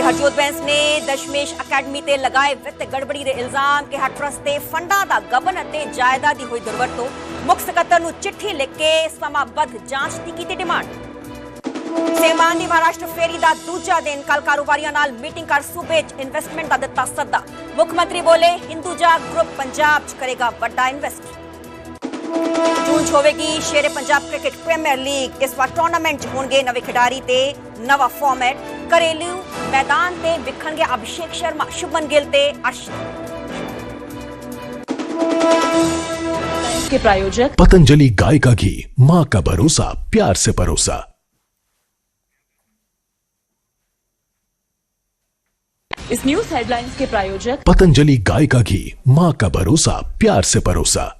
हरजोत बैंस ने दशमेश अकैडमी ते लगाए वित्त गड़बड़ी दे इल्जाम कि ट्रस्ट दे फंडां दा गबन अते जायदाद दी होई दुरवरतों मुख सकत्तर नूं चिट्ठी लिख के समाबद्ध जांच दी कीती डिमांड। सेमान दी महाराष्ट्र फेरी दा दूजा दिन कल कारोबारियां नाल मीटिंग कर सूबे च इन्वेस्टमेंट दा दित्ता सद्दा। मुख्यमंत्री बोले हिंदुजा ग्रुप पंजाब च करेगा वड्डा इन्वेस्ट। जून होगी शेरे पंजाब क्रिकेट प्रीमियर लीग। इस बार टूर्नामेंट च होंगे नवे खिडारी ते नवा फॉर्मेट। घरेलू मैदान ते विखणगे अभिषेक शर्मा, शुभमन गिल ते अर्शदीप। के प्रायोजक पतंजलि गाय का घी, मां का भरोसा, प्यार से परोसा। इस न्यूज हेडलाइंस के प्रायोजक पतंजलि गाय का घी, मां का भरोसा, प्यार से परोसा।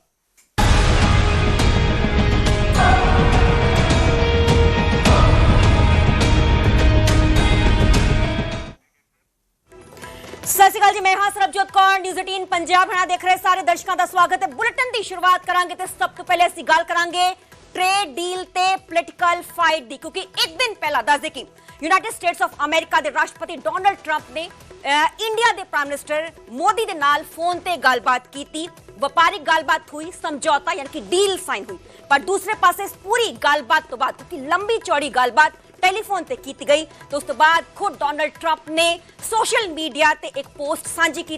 सत श्री अकाल जी, मैं हां सरबजोत कौर, न्यूज़ 18 पंजाब हना देख रहे सारे दर्शकों का स्वागत है। बुलेटिन की शुरुआत करांगे ते सब तो पहले असीं गल करांगे ट्रेड डील ते पोलिटिकल फाइट दी, क्योंकि एक दिन पहला दस दे कि यूनाइटेड स्टेट्स ऑफ अमेरिका के राष्ट्रपति डोनाल्ड ट्रंप ने इंडिया के प्राइम मिनिस्टर मोदी के नाल फोन ते गलबात की। व्यापारिक गलबात हुई, समझौता यानी कि डील साइन हुई, पर दूसरे पासे इस पूरी गलबात तो बाद, क्योंकि लंबी चौड़ी गलबात टेलीफोन ते की गई, तो उस तो बाद खुद डोनाल्ड ट्रंप ने सोशल मीडिया ते एक पोस्ट साझी की।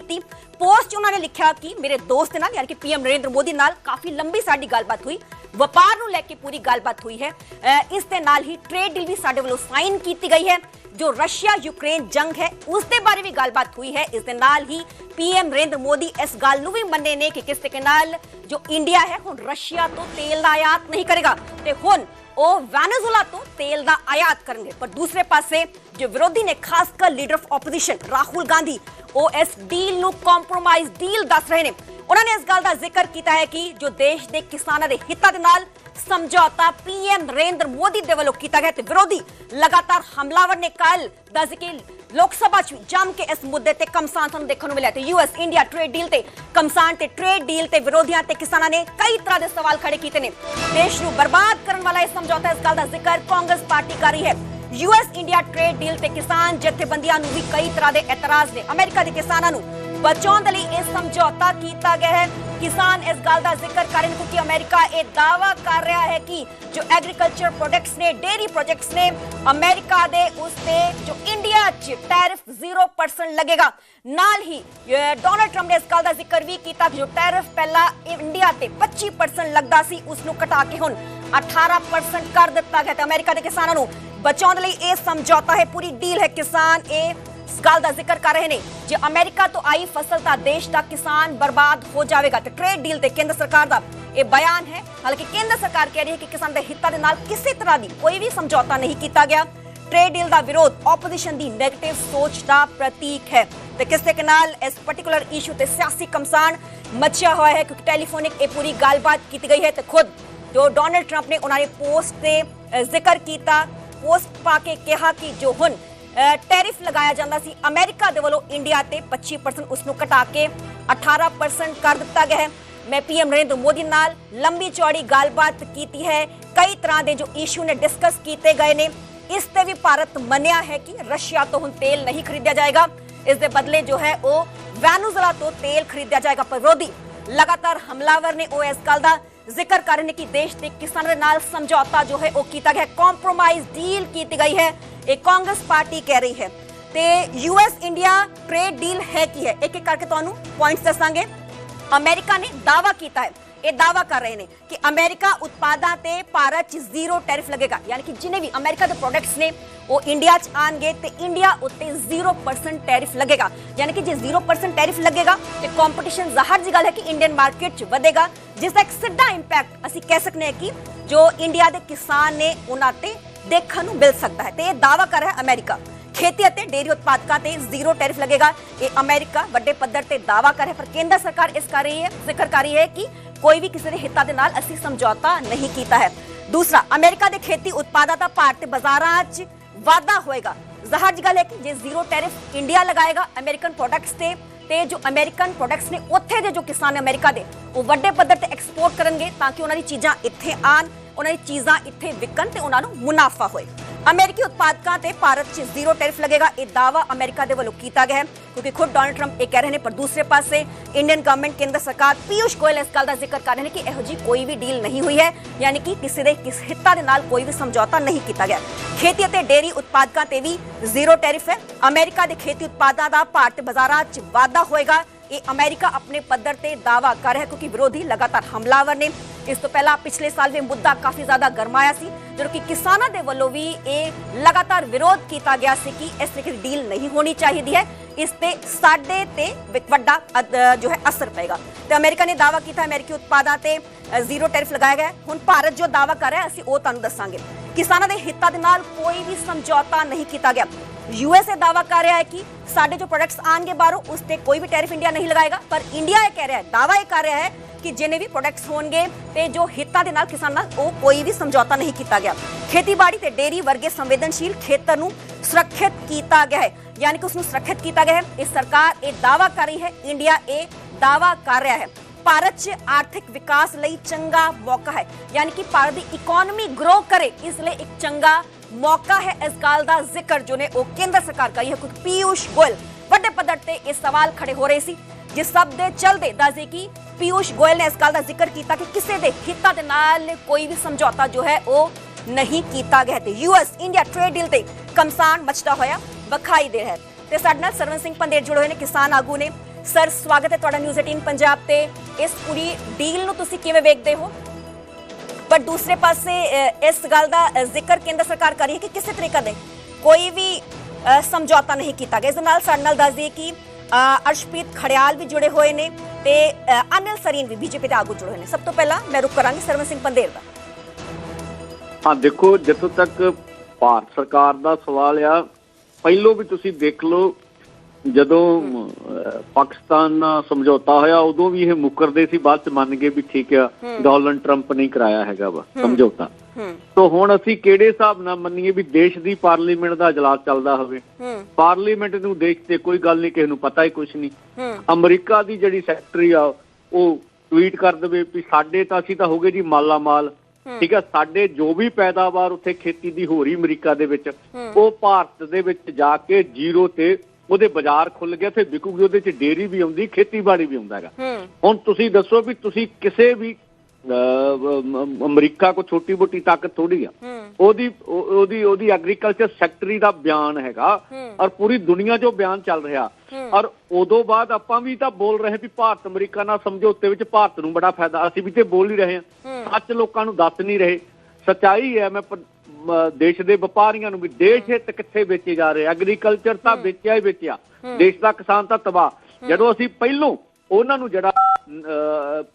पोस्ट उन्होंने लिखा कि मेरे दोस्त नाल यानी कि पीएम नरेंद्र मोदी नाल काफी लंबी साडी गलबात हुई, व्यापार नूं लेके पूरी गलबात हुई है। इस दे नाल ही ट्रेड डील भी साडे वालों साइन की गई है। जो रशिया यूक्रेन जंग है उसके बारे भी गलबात हुई है। इस दे नाल ही पीएम नरेंद्र मोदी इस गल नूं भी मन्ने ने कि किस तरीके नाल जो इंडिया है हुण रशिया तो तेल दा आयात नहीं करेगा ते हुण ओ वेनेजुएला तो तेल दा आयात करेंगे। पर दूसरे पासे जो विरोधी ने, खासकर leader of opposition Rahul Gandhi, ओ इस डील नूं कॉम्प्रोमाइज डील दस रहे ने। उन्होंने इस गल का जिक्र किया है कि जो देश के किसानों के हितों के नाल समझौता पीएम नरेंद्र मोदी दे वल्लों किया गया, विरोधी लगातार हमलावर ने कल दस कि लोकसभा जम के इस मुद्दे ते घमसान सानूं देखने को मिला। यूएस इंडिया ट्रेड डील ते घमसान ते ट्रेड डील ते विरोधियों ते किसानों ने कई तरह के सवाल खड़े किए ने। देश को बर्बाद करने वाला यह समझौता, इस गल का जिक्र कांग्रेस पार्टी कर रही है। यूएस इंडिया ट्रेड डील ते किसान जथेबंदियों भी कई तरह के एतराज ने। अमेरिका के किसानों बचाने लई यह समझौता किया गया है। किसान इस गल का जिक्र कर रहे हैं क्योंकि अमेरिका यह दावा कर रहा है कि जो एग्रीकल्चर प्रोडक्ट्स ने, डेयरी प्रोजेक्ट्स ने, अमेरिका दे उसते जो इंडिया च टैरिफ 0% लगेगा। नाल ही डोनाल्ड ट्रंप ने इस गल का जिक्र भी किया कि जो टैरिफ पहला इंडिया ते 25% लगता सी उसनूं घटा के हुण 18% कर दिता गया। अमेरिका के किसानों नूं बचाने लई यह समझौता है, पूरी डील है। किसान ये इस गल का जिक्र कर रहे हैं जो अमेरिका तो आई फसल का देश का किसान बर्बाद हो जाएगा। तो ट्रेड डील ते केंद्र सरकार का यह बयान है। हालांकि केंद्र सरकार कह रही है कि किसान के हितों के नाल किसी तरह की कोई भी समझौता नहीं किया गया। ट्रेड डील का विरोध ऑपोजिशन की नेगेटिव सोच का प्रतीक है। तो किस तरीके नाल इस पर्टिकुलर इशू ते सियासी घमसान मचिया हुआ है, क्योंकि टेलीफोनिक ये पूरी गलबात की गई है। तो खुद जो डोनाल्ड ट्रंप ने उन्होंने पोस्ट से जिक्र किया, पोस्ट पा के कहा कि जो हुण टैरिफ लगाया जाता सी अमेरिका दे वालों इंडिया ते 25% उसनूं घटा के 18% कर दिता गया है। मैं पीएम नरेंद्र मोदी नाल लंबी चौड़ी गलबात की है, कई तरह के जो इशू ने डिस्कस किए गए ने। इससे भी भारत मनिया है कि रशिया तो हुण तेल नहीं खरीदा जाएगा, इस दे बदले जो है वो वेनेजुएला तो तेल खरीदा जाएगा। पर विरोधी लगातार हमलावर ने वो इस गल का जिक्र कर रहे हैं कि देश के किसानों के नाल समझौता जो है वो किया गया, कॉम्प्रोमाइज डील की गई है। एक कांग्रेस पार्टी कह रही है। तो यूएस इंडिया ट्रेड डील है की है, एक एक करके तुहानू पॉइंट्स दसांगे। अमेरिका ने दावा किया है, ये दावा कर रहे हैं कि अमेरिका उत्पादों ते भारत च 0 टैरिफ लगेगा, यानी कि जिन्हें भी अमेरिका के प्रोडक्ट्स ने वो इंडिया च आएंगे तो इंडिया उत्ते 0% टैरिफ लगेगा। यानी कि जो 0% टैरिफ लगेगा तो कॉम्पीटिशन जाहिर जी गल है कि इंडियन मार्केट च बढ़ेगा, जिसका एक सीधा इंपैक्ट असी कह सकते हैं कि जो इंडिया के किसान ने उन्होंने देखने को मिल सकता है। तो यह दावा कर रहा है अमेरिका। खेती और डेयरी उत्पादकों से 0 टैरिफ लगेगा, ये अमेरिका बड़े पद्धर से दावा कर है। पर केंद्र सरकार इस कर रही है, जिक्र कर रही है कि कोई भी किसी के हितों के नाल असी समझौता नहीं किया है। दूसरा, अमेरिका के खेती उत्पादों का भारतीय बाजारां च वाधा होएगा। जाहिर जी गल है कि जे 0 टैरिफ इंडिया लगाएगा अमेरिकन प्रोडक्ट्स ते जो अमेरिकन प्रोडक्ट्स ने उत्थे दे जो किसान अमेरिका दे वो वड्डे पद्धर ते एक्सपोर्ट करेंगे ताकि उन्हां दी चीज़ां इत्थे आन, उन्हां दी चीज़ां इत्थे विकन ते उन्हां नूं मुनाफा होए। ਅਮਰੀਕੀ ਉਤਪਾਦਕਾਂ ਤੇ ਭਾਰਤ 'ਚ ਜ਼ੀਰੋ ਟੈਰਿਫ ਲੱਗੇਗਾ। ਇਹ ਦਾਅਵਾ ਅਮਰੀਕਾ ਦੇ ਵੱਲੋਂ ਕੀਤਾ ਗਿਆ ਹੈ ਕਿਉਂਕਿ ਖੁਦ ਡੋਨਾਲਡ ਟਰੰਪ ਇਹ ਕਹਿ ਰਹੇ ਨੇ, ਪਰ ਦੂਸਰੇ ਪਾਸੇ ਇੰਡੀਅਨ ਗਵਰਨਮੈਂਟ ਕੇਂਦਰ ਸਰਕਾਰ ਪੀਯੂਸ਼ ਗੋਇਲ ਇਸ ਗੱਲ ਦਾ ਜ਼ਿਕਰ ਕਰ ਰਹੇ ਨੇ ਕਿ ਇਹੋ ਜਿਹੀ ਕੋਈ ਵੀ ਡੀਲ ਨਹੀਂ ਹੋਈ ਹੈ, ਯਾਨੀ ਕਿ ਕਿਸੇ ਦੇ ਕਿਸ ਹਿੱਤਾਂ ਦੇ ਨਾਲ ਕੋਈ ਵੀ ਸਮਝੌਤਾ ਨਹੀਂ ਕੀਤਾ ਗਿਆ। ਖੇਤੀ ਅਤੇ ਡੇਅਰੀ ਉਤਪਾਦਕਾਂ ਤੇ ਵੀ ਜ਼ੀਰੋ ਟੈਰਿਫ ਹੈ। ਅਮਰੀਕਾ ਦੇ ਖੇਤੀ ਉਤਪਾਦਾਂ ਦਾ ਭਾਰਤੀ ਬਾਜ਼ਾਰਾਂ 'ਚ ਵਾਧਾ ਹੋਏਗਾ। ਇਹ ਅਮਰੀਕਾ ਆਪਣੇ ਪੱਧਰ ਤੇ ਦਾਅਵਾ ਕਰ ਰਿਹਾ ਕਿਉਂਕਿ ਵਿਰੋਧੀ ਲਗਾਤਾਰ ਹਮਲਾਵਰ ਨੇ। ਇਸ ਤੋਂ ਪਹਿਲਾਂ ਪਿਛਲੇ ਸਾਲ ਵੀ ਮੁੱਦਾ ਕਾਫੀ ਜ਼ਿਆਦਾ ਗਰਮਾਇਆ ਸੀ, ਜਦੋਂ ਕਿ ਕਿਸਾਨਾਂ ਦੇ ਵੱਲੋਂ ਵੀ ਇਹ ਲਗਾਤਾਰ ਵਿਰੋਧ ਕੀਤਾ ਗਿਆ ਸੀ ਕਿ ਇਸ ਤਰੀਕੇ ਦੀ ਡੀਲ ਨਹੀਂ ਹੋਣੀ ਚਾਹੀਦੀ ਹੈ, ਇਸ ਤੇ ਸਾਡੇ ਤੇ ਵੱਡਾ ਜੋ ਹੈ ਅਸਰ ਪਏਗਾ। ਤੇ ਅਮਰੀਕਾ ਨੇ ਦਾਅਵਾ ਕੀਤਾ ਅਮਰੀਕੀ ਉਤਪਾਦਾਂ ਤੇ ਜ਼ੀਰੋ ਟੈਰਿਫ ਲਗਾਇਆ ਗਿਆ। ਹੁਣ ਭਾਰਤ ਜੋ ਦਾਅਵਾ ਕਰ ਰਿਹਾ ਅਸੀਂ ਉਹ ਤੁਹਾਨੂੰ ਦੱਸਾਂਗੇ। ਕਿਸਾਨਾਂ ਦੇ ਹਿੱਤਾਂ ਦੇ ਨਾਲ ਕੋਈ ਵੀ ਸਮਝੌਤਾ ਨਹੀਂ ਕੀਤਾ ਗਿਆ। यूएसए दावा कर रहा है कि साढ़े जो प्रोडक्ट्स आएंगे बाहरों उस पे कोई भी टैरिफ इंडिया नहीं लगाएगा, पर इंडिया ये कह रहा है, दावा ये कर रहा है कि जिन्हें भी प्रोडक्ट्स होंगे ते जो हितां दे नाल किसानां वो कोई भी समझौता नहीं किया गया। खेतीबाड़ी ते डेयरी वर्गे संवेदनशील खेतर नूं सुरक्षित किया गया है, यानी कि उसनूं सुरक्षित किया गया है। इस सरकार ये दावा कर रही है, इंडिया ये दावा कर रहा है। भारत च आर्थिक विकास लई चंगा मौका है, यानी कि भारत की इकोनॉमी ग्रो करे इसलिए एक चंगा मौका है। इस गल का जिक्र जो ने केंद्र सरकार करी है क्योंकि पीयूष गोयल बड़े पद्धर ते ये सवाल खड़े हो रहे सी, जिस सब दे चलते दस दे कि पीयूष गोयल ने इस गल का जिक्र किया कि किसी के हितां दे नाल कोई भी समझौता जो है वो नहीं किया गया। ते यूएस इंडिया ट्रेड डील ते कमसान मचदा होया विखाई दे रहा है। ते साडे नाल सरवण सिंह पंदेर जुड़े हुए ने, किसान आगू ने। सर स्वागत है तुहाडा न्यूज़ 18 पंजाब ते। इस पूरी डील नूं तुसीं किवें वेखदे हो? पर दूसरे पासे इस गल का जिक्र केंद्र सरकार कर रही है कि किसी तरीके से कोई भी समझौता नहीं किया गया। इस नाल साडे नाल दस दिए कि अर्शप्रीत खड़ियाल भी जुड़े हुए ने ते अनिल सरीन भी बीजेपी के आगू जुड़े हुए हैं। सब तो पहला मैं रुक करांगी सरवण सिंह पंदेर का। हाँ देखो, जितों तक भारत सरकार का सवाल आ, पहलों भी तुसीं देख लो ਜਦੋਂ ਪਾਕਿਸਤਾਨ ਨਾਲ ਸਮਝੌਤਾ ਹੋਇਆ ਉਦੋਂ ਵੀ ਇਹ ਮੁੱਕਰਦੇ ਸੀ, ਬਾਅਦ ਚ ਮੰਨ ਗਏ ਵੀ ਠੀਕ ਆ ਡੋਨਾਲਡ ਟਰੰਪ ਨਹੀਂ ਕਰਾਇਆ ਹੈਗਾ ਵਾ ਸਮਝੌਤਾ। ਤਾਂ ਹੁਣ ਅਸੀਂ ਕਿਹੜੇ ਹਿਸਾਬ ਨਾਲ ਮੰਨੀਏ ਵੀ ਦੇਸ਼ ਦੀ ਪਾਰਲੀਮੈਂਟ ਦਾ ਇਜਲਾਸ ਚੱਲਦਾ ਹੋਵੇ, ਪਾਰਲੀਮੈਂਟ ਨੂੰ ਦੇਖ ਤੇ ਕੋਈ ਗੱਲ ਨਹੀਂ, ਕਿਸੇ ਨੂੰ ਪਤਾ ਹੀ ਕੁਛ ਨਹੀਂ। ਅਮਰੀਕਾ ਦੀ ਜਿਹੜੀ ਸੈਕਟਰੀ ਆ ਉਹ ਟਵੀਟ ਕਰ ਦੇਵੇ ਵੀ ਸਾਡੇ ਤਾਂ ਅਸੀਂ ਤਾਂ ਹੋ ਗਏ ਜੀ ਮਾਲਾ ਮਾਲ, ਠੀਕ ਆ, ਸਾਡੇ ਜੋ ਵੀ ਪੈਦਾਵਾਰ ਉੱਥੇ ਖੇਤੀ ਦੀ ਹੋ ਰਹੀ ਅਮਰੀਕਾ ਦੇ ਵਿੱਚ ਉਹ ਭਾਰਤ ਦੇ ਵਿੱਚ ਜਾ ਕੇ ਜ਼ੀਰੋ ਤੇ ਉਹਦੇ ਬਾਜ਼ਾਰ ਖੁੱਲ ਗਿਆ, ਫਿਰ ਵਿਕੂਗੀ। ਉਹਦੇ ਚ ਡੇਅਰੀ ਵੀ ਆਉਂਦੀ, ਖੇਤੀਬਾੜੀ ਵੀ ਆਉਂਦਾ ਹੈਗਾ। ਹੁਣ ਤੁਸੀਂ ਦੱਸੋ ਵੀ ਤੁਸੀਂ ਕਿਸੇ ਵੀ ਅਮਰੀਕਾ ਕੋ ਛੋਟੀ ਮੋਟੀ ਤਾਕਤ ਥੋੜੀ ਆ, ਉਹਦੀ ਐਗਰੀਕਲਚਰ ਸੈਕਟਰੀ ਦਾ ਬਿਆਨ ਹੈਗਾ ਔਰ ਪੂਰੀ ਦੁਨੀਆ 'ਚ ਉਹ ਬਿਆਨ ਚੱਲ ਰਿਹਾ। ਔਰ ਉਦੋਂ ਬਾਅਦ ਆਪਾਂ ਵੀ ਤਾਂ ਬੋਲ ਰਹੇ ਵੀ ਭਾਰਤ ਅਮਰੀਕਾ ਨਾਲ ਸਮਝੌਤੇ ਵਿੱਚ ਭਾਰਤ ਨੂੰ ਬੜਾ ਫਾਇਦਾ, ਅਸੀਂ ਵੀ ਤੇ ਬੋਲ ਹੀ ਰਹੇ ਹਾਂ, ਸੱਚ ਲੋਕਾਂ ਨੂੰ ਦੱਸ ਨਹੀਂ ਰਹੇ। ਸੱਚਾਈ ਹੈ, ਮੈਂ ਦੇਸ਼ ਦੇ ਵਪਾਰੀਆਂ ਨੂੰ ਵੀ ਦੇਸ਼ ਹਿੱਤ ਕਿੱਥੇ ਵੇਚੇ ਜਾ ਰਹੇ, ਐਗਰੀਕਲਚਰ ਤਾਂ ਵੇਚਿਆ ਹੀ ਵੇਚਿਆ, ਦੇਸ਼ ਦਾ ਕਿਸਾਨ ਤਾਂ ਤਬਾਹ। ਜਦੋਂ ਅਸੀਂ ਪਹਿਲੋਂ ਉਹਨਾਂ ਨੂੰ ਜਿਹੜਾ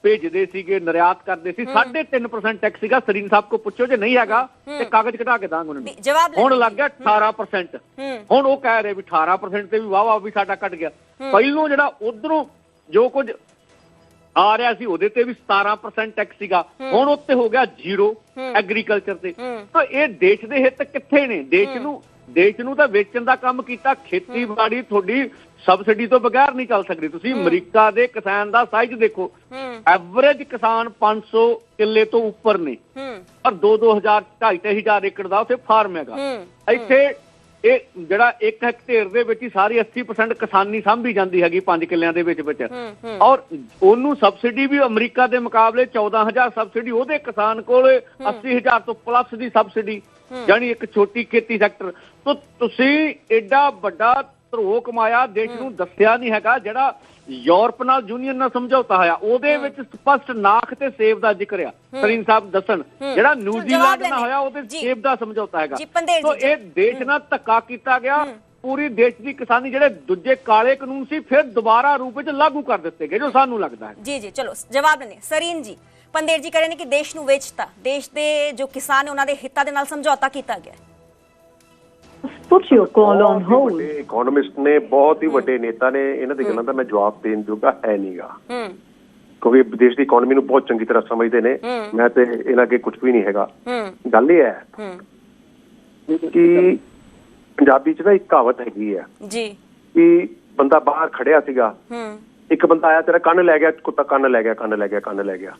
ਭੇਜਦੇ ਸੀਗੇ, ਨਿਰਯਾਤ ਕਰਦੇ ਸੀ, 3.5% ਟੈਕਸ ਸੀਗਾ। ਸਰੀਨ ਸਾਹਿਬ ਕੋ ਪੁੱਛੋ ਜੇ ਨਹੀਂ ਹੈਗਾ ਤੇ ਕਾਗਜ਼ ਕਢਾ ਕੇ ਦਾਂਗੇ ਉਹਨਾਂ ਨੂੰ। ਹੁਣ ਲੱਗ ਗਿਆ 18%। ਹੁਣ ਉਹ ਕਹਿ ਰਹੇ ਵੀ 18% ਤੇ ਵੀ ਵਾਹ ਵੀ ਸਾਡਾ ਘਟ ਗਿਆ। ਪਹਿਲੋਂ ਜਿਹੜਾ ਉਧਰੋਂ ਜੋ ਕੁਝ ਆ ਰਿਹਾ ਸੀ ਉਹਦੇ ਤੇ ਵੀ 17% ਟੈਕਸ ਸੀਗਾ, ਹੁਣ ਉੱਤੇ ਹੋ ਗਿਆ 0 ਐਗਰੀਕਲਚਰ ਤੇ। ਤਾਂ ਇਹ ਦੇਸ਼ ਦੇ ਹਿੱਤ ਕਿੱਥੇ ਨੇ? ਦੇਸ਼ ਨੂੰ ਤਾਂ ਵੇਚਣ ਦਾ ਕੰਮ ਕੀਤਾ। ਖੇਤੀਬਾੜੀ ਤੁਹਾਡੀ ਸਬਸਿਡੀ ਤੋਂ ਬਗੈਰ ਨਹੀਂ ਚੱਲ ਸਕਦੀ। ਤੁਸੀਂ ਅਮਰੀਕਾ ਦੇ ਕਿਸਾਨ ਦਾ ਸਾਈਜ਼ ਦੇਖੋ, ਐਵਰੇਜ ਕਿਸਾਨ 500 ਕਿੱਲੇ ਤੋਂ ਉੱਪਰ ਨੇ ਔਰ 2-2000 2,500 ਏਕੜ ਦਾ ਉੱਥੇ ਫਾਰਮ ਹੈਗਾ। ਇੱਥੇ ਇਹ ਜਿਹੜਾ 1 ਹੈਕਟੇਅਰ ਦੇ ਵਿੱਚ ਹੀ ਸਾਰੀ 80% ਕਿਸਾਨੀ ਸਾਂਭੀ ਜਾਂਦੀ ਹੈਗੀ 5 ਕਿੱਲਿਆਂ ਦੇ ਵਿੱਚ ਔਰ ਉਹਨੂੰ ਸਬਸਿਡੀ ਵੀ ਅਮਰੀਕਾ ਦੇ ਮੁਕਾਬਲੇ 14,000 ਸਬਸਿਡੀ, ਉਹਦੇ ਕਿਸਾਨ ਕੋਲ 80,000 ਤੋਂ ਪਲੱਸ ਦੀ ਸਬਸਿਡੀ, ਜਾਨੀ ਇੱਕ ਛੋਟੀ ਖੇਤੀ ਸੈਕਟਰ। ਤਾਂ ਤੁਸੀਂ ਐਡਾ ਵੱਡਾ ਧਰੋ ਕਮਾਇਆ, ਦੇਸ਼ ਨੂੰ ਦੱਸਿਆ ਨਹੀਂ ਹੈਗਾ। ਜਿਹੜਾ ਯੂਰਪ ਨਾਲ ਯੂਨੀਅਨ ਨਾਲ ਸਮਝੌਤਾ ਹੋਇਆ ਉਹਦੇ ਵਿੱਚ ਸਪਸ਼ਟ ਨਾਖ ਤੇ ਸੇਬ ਦਾ ਜ਼ਿਕਰ ਆ, ਸਰੀਨ ਸਾਹਿਬ ਦੱਸਣ। ਜਿਹੜਾ ਨਿਊਜ਼ੀਲੈਂਡ ਨਾਲ ਹੋਇਆ ਉਹਦੇ ਸੇਬ ਦਾ ਸਮਝੌਤਾ ਹੈਗਾ। ਤਾਂ ਇਹ ਦੇਸ਼ ਨਾਲ ਧੱਕਾ ਕੀਤਾ ਗਿਆ। ਪੂਰੀ ਦੇਸ਼ ਦੀ ਕਿਸਾਨੀ ਜਿਹੜੇ ਦੂਜੇ ਕਾਲੇ ਕਾਨੂੰਨ ਸੀ ਫਿਰ ਦੁਬਾਰਾ ਰੂਪ ਵਿੱਚ ਲਾਗੂ ਕਰ ਦਿੱਤੇ ਗਏ, ਜੋ ਸਾਨੂੰ ਲੱਗਦਾ ਹੈ। ਜੀ ਚਲੋ ਜਵਾਬ ਲੈਣੇ। ਸਰੀਨ ਜੀ, ਪੰਦੇਰ ਜੀ ਕਹ ਰਹੇ ਨੇ ਕਿ ਦੇਸ਼ ਨੂੰ ਵੇਚਤਾ, ਦੇਸ਼ ਦੇ ਜੋ ਕਿਸਾਨ ਨੇ ਉਹਨਾਂ ਦੇ ਹਿੱਤਾਂ ਦੇ ਨਾਲ ਸਮਝੌਤਾ ਕੀਤਾ ਗਿਆ। Put your call on hold. ਇਕੋਨੋਮਿਸਟ ਨੇ, ਬਹੁਤ ਹੀ ਵੱਡੇ ਨੇਤਾ ਨੇ, ਇਹਨਾਂ ਦੀ ਗੱਲਾਂ ਦਾ ਮੈਂ ਜਵਾਬ ਦੇਣ ਜੋਗਾ ਹੈ ਨਹੀਂਗਾ, ਕਿਉਂਕਿ ਦੇਸ਼ ਦੀ ਇਕੋਨਮੀ ਨੂੰ ਬਹੁਤ ਚੰਗੀ ਤਰ੍ਹਾਂ ਸਮਝਦੇ ਨੇ। ਮੈਂ ਤੇ ਇਹਨਾਂ ਅੱਗੇ ਕੁਝ ਵੀ ਨਹੀਂ ਹੈਗਾ। ਗੱਲ ਇਹ ਹੈ ਕਿ ਪੰਜਾਬੀ ਚ ਨਾ ਇੱਕ ਕਹਾਵਤ ਹੈਗੀ ਹੈ ਜੀ ਕਿ ਬੰਦਾ ਬਾਹਰ ਖੜਿਆ ਸੀਗਾ, ਇੱਕ ਬੰਦਾ ਆਇਆ, ਤੇਰਾ ਕੰਨ ਲੈ ਗਿਆ, ਕੁੱਤਾ ਕੰਨ ਲੈ ਗਿਆ, ਕੰਨ ਲੈ ਗਿਆ, ਕੰਨ ਲੈ ਗਿਆ।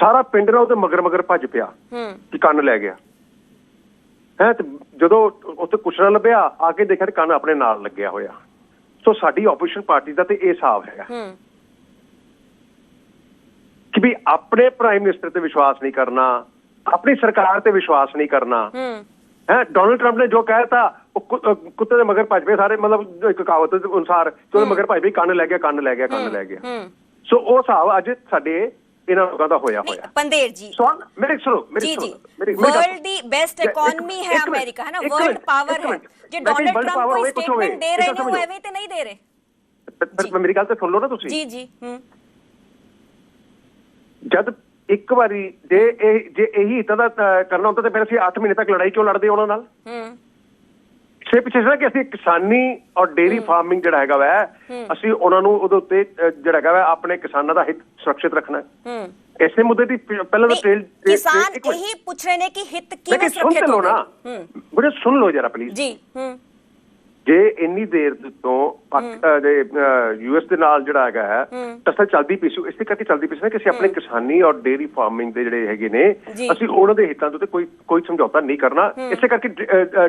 ਸਾਰਾ ਪਿੰਡ ਨਾ ਉਹਦੇ ਮਗਰ ਭੱਜ ਪਿਆ ਕਿ ਕੰਨ ਲੈ ਗਿਆ। ਹੈ ਤੇ ਜਦੋਂ ਉੱਥੇ ਕੁਛ ਨਾ ਲੱਭਿਆ ਆ ਕੇ ਦੇਖਿਆ ਕੰਨ ਆਪਣੇ ਨਾਲ ਲੱਗਿਆ ਹੋਇਆ। ਸੋ ਸਾਡੀ ਆਪੋਜੀਸ਼ਨ ਪਾਰਟੀ ਦਾ ਤੇ ਇਹ ਹਿਸਾਬ ਹੈਗਾ ਕਿ ਵੀ ਆਪਣੇ ਪ੍ਰਾਈਮ ਮਿਨਿਸਟਰ ਤੇ ਵਿਸ਼ਵਾਸ ਨਹੀਂ ਕਰਨਾ, ਆਪਣੀ ਸਰਕਾਰ ਤੇ ਵਿਸ਼ਵਾਸ ਨਹੀਂ ਕਰਨਾ। ਹੈ ਡੋਨਲਡ ਟਰੰਪ ਨੇ ਜੋ ਕਹਿਤਾ ਉਹ ਕੁੱਤੇ ਦੇ ਮਗਰ ਭੱਜ ਪਏ ਸਾਰੇ, ਮਤਲਬ ਇੱਕ ਕਹਾਵਤ ਅਨੁਸਾਰ ਕਿ ਉਹਦੇ ਮਗਰ ਭੱਜ ਪਈ, ਕੰਨ ਲੈ ਗਿਆ ਕੰਨ ਲੈ ਗਿਆ ਕੰਨ ਲੈ ਗਿਆ। ਸੋ ਉਹ ਹਿਸਾਬ ਅੱਜ ਸਾਡੇ ਇਹਨਾਂ ਲੋਕਾਂ ਦਾ ਹੋਇਆ ਹੋਇਆ। ਪੰਦੇਰ ਜੀ ਮੇਰੀ ਸੁਣੋ ਵਰਲਡ ਦੀ ਬੈਸਟ ਇਕਨੋਮੀ ਹੈ ਅਮਰੀਕਾ, ਹੈ ਨਾ, ਵਰਲਡ ਪਾਵਰ ਹੈ। ਜੇ ਡੋਨਲਡ ਟਰੰਪ ਕੋਈ ਸਟੇਟਮੈਂਟ ਦੇ ਰਹੇ ਨੇ ਉਹ ਐਵੇਂ ਤੇ ਨਹੀਂ ਦੇ ਰਹੇ। ਮੇਰੀ ਗੱਲ ਤੇ ਸੁਣ ਲਓ ਨਾ ਤੁਸੀਂ। ਜੀ ਜੀ ਜਦ ਇੱਕ ਵਾਰੀ ਜੇ ਇਹੀ ਹਿੱਤਾਂ ਦਾ ਕਰਨਾ ਹੁੰਦਾ ਤੇ ਫਿਰ ਅਸੀਂ 8 ਮਹੀਨੇ ਤੱਕ ਲੜਾਈ ਕਿਉਂ ਲੜਦੇ ਉਹਨਾਂ ਨਾਲ? ਇਸੇ ਪਿੱਛੇ ਸੀ ਕਿ ਅਸੀਂ ਕਿਸਾਨੀ ਔਰ ਡੇਅਰੀ ਫਾਰਮਿੰਗ ਜਿਹੜਾ ਹੈਗਾ ਵੈ ਅਸੀਂ ਉਹਨਾਂ ਨੂੰ ਉਹਦੇ ਉੱਤੇ ਜਿਹੜਾ ਹੈਗਾ ਵੈ ਆਪਣੇ ਕਿਸਾਨਾਂ ਦਾ ਹਿੱਤ ਸੁਰੱਖਿਅਤ ਰੱਖਣਾ। ਇਸੇ ਮੁੱਦੇ ਦੀ ਪਹਿਲਾਂ ਤਾਂ ਕਿਸਾਨ ਇਹੀ ਪੁੱਛ ਰਹੇ ਨੇ ਕਿ ਹਿੱਤ ਕਿਵੇਂ ਸੁਰੱਖਿਅਤ ਹੋਣਾ। ਬੜੇ ਸੁਣ ਲਓ ਜਰਾ ਪਲੀਜ਼ ਜੀ। ਜੇ ਇੰਨੀ ਦੇਰ ਤੋਂ ਯੂਐਸ ਦੇ ਨਾਲ ਜਿਹੜਾ ਹੈਗਾ ਹੈ ਟੱਸਲ ਚੱਲਦੀ ਪਈ ਸੀ, ਇਸੇ ਕਰਕੇ ਚੱਲਦੀ ਪਈ ਸੀ ਕਿ ਅਸੀਂ ਆਪਣੇ ਕਿਸਾਨੀ ਔਰ ਡੇਅਰੀ ਫਾਰਮਿੰਗ ਦੇ ਜਿਹੜੇ ਹੈਗੇ ਨੇ ਅਸੀਂ ਉਹਨਾਂ ਦੇ ਹਿੱਤਾਂ ਦੇ ਉੱਤੇ ਕੋਈ ਸਮਝੌਤਾ ਨਹੀਂ ਕਰਨਾ। ਇਸੇ ਕਰਕੇ